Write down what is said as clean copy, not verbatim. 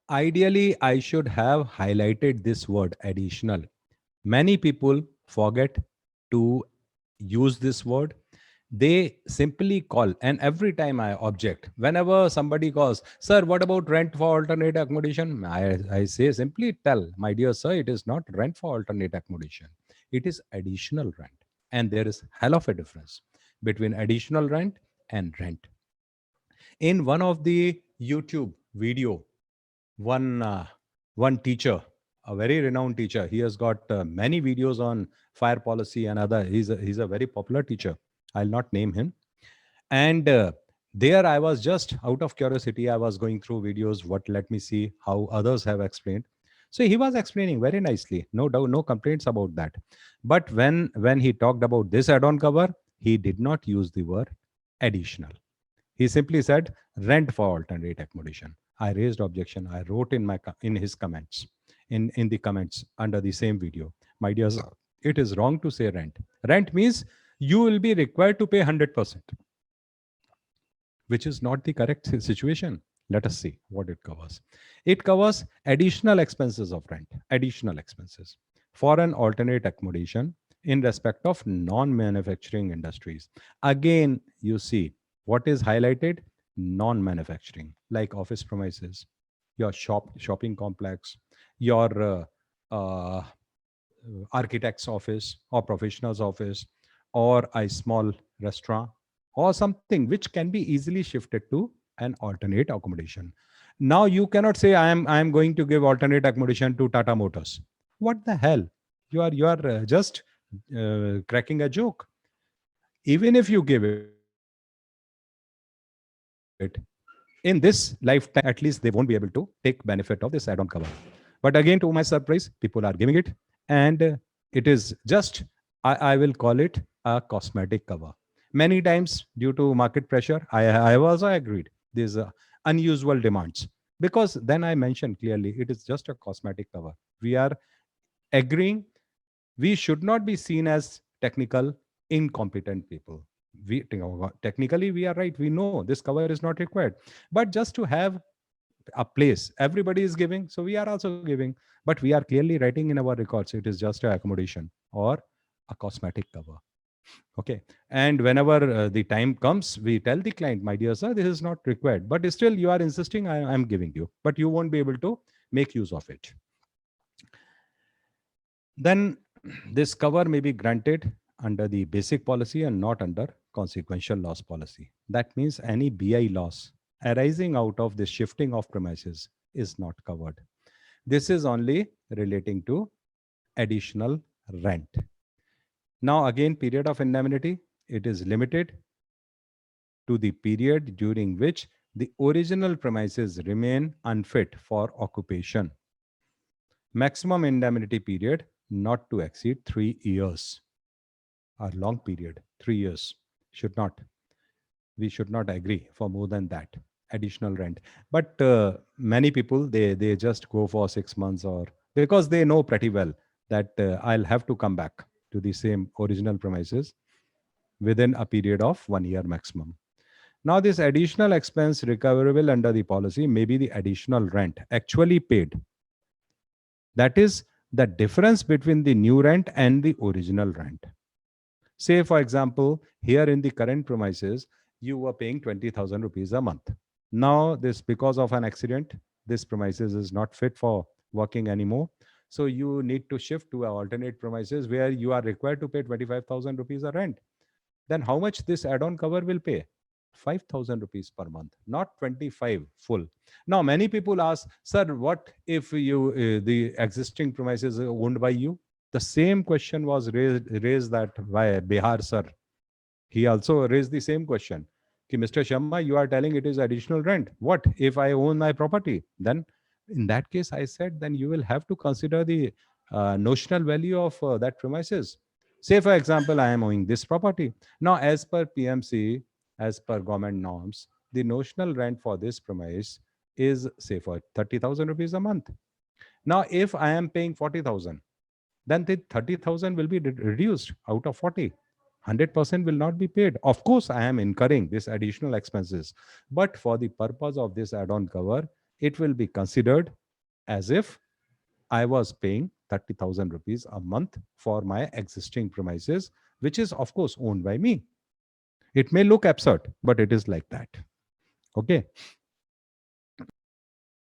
Ideally, I should have highlighted this word additional. Many people forget to use this word. They simply call, and every time I object, whenever somebody calls, sir, what about rent for alternate accommodation? I say simply tell, my dear sir, it is not rent for alternate accommodation. It is additional rent. And there is hell of a difference between additional rent and rent. In one of the YouTube video, one one teacher, a very renowned teacher, he has got many videos on fire policy and other. He's a very popular teacher. I'll not name him. And there I was, just out of curiosity, I was going through videos, what, let me see how others have explained. So he was explaining very nicely, no doubt, no complaints about that. But when he talked about this add-on cover, he did not use the word additional. He simply said rent for alternate accommodation. I raised objection. I wrote in in his comments, in the comments under the same video. My dear sir, it is wrong to say rent. Rent means you will be required to pay 100%, which is not the correct situation. Let us see what it covers. It covers additional expenses of rent, additional expenses for an alternate accommodation in respect of non-manufacturing industries. Again, you see what is highlighted: non-manufacturing, like office premises, your shopping complex, your architect's office or professional's office, or a small restaurant, or something which can be easily shifted to an alternate accommodation. Now you cannot say I am going to give alternate accommodation to Tata Motors. What the hell? You are just cracking a joke. Even if you give it in this lifetime, at least they won't be able to take benefit of this add-on cover. But again, to my surprise, people are giving it, and it is just, I will call it a cosmetic cover. Many times, due to market pressure, I have also agreed these unusual demands, because then I mentioned clearly it is just a cosmetic cover. We are agreeing we should not be seen as technical, incompetent people. Technically we are right. We know this cover is not required, but just to have a place, everybody is giving, so we are also giving. But we are clearly writing in our records it is just a accommodation or a cosmetic cover. Okay. And whenever the time comes, we tell the client, my dear sir, this is not required, but still you are insisting, I am giving you, but you won't be able to make use of it. Then this cover may be granted under the basic policy and not under consequential loss policy. That means any BI loss arising out of the shifting of premises is not covered. This is only relating to additional rent. Now again, period of indemnity, it is limited to the period during which the original premises remain unfit for occupation. Maximum indemnity period not to exceed 3 years. A long period, 3 years, should not. We should not agree for more than that additional rent. But many people, they just go for 6 months, or because they know pretty well that I'll have to come back to the same original premises within a period of 1 year maximum. Now, this additional expense recoverable under the policy may be the additional rent actually paid. That is the difference between the new rent and the original rent. Say, for example, here in the current premises, you were paying 20,000 rupees a month. Now, this, because of an accident, this premises is not fit for working anymore. So you need to shift to an alternate premises where you are required to pay 25,000 rupees a rent. Then how much this add-on cover will pay? 5,000 rupees per month, not 25 full. Now, many people ask, sir, what if the existing premises are owned by you? The same question was raised that by Bihar sir. He also raised the same question. Ki, Mr. Sharma, you are telling it is additional rent. What if I own my property? Then in that case, I said, then you will have to consider the notional value of that premises. Say, for example, I am owning this property. Now, as per PMC, as per government norms, the notional rent for this premise is, say, for 30,000 rupees a month. Now, if I am paying 40,000, then the 30,000 will be reduced out of 40. 100% will not be paid. Of course, I am incurring this additional expenses, but for the purpose of this add-on cover, it will be considered as if I was paying 30,000 rupees a month for my existing premises, which is, of course, owned by me. It may look absurd, but it is like that. Okay.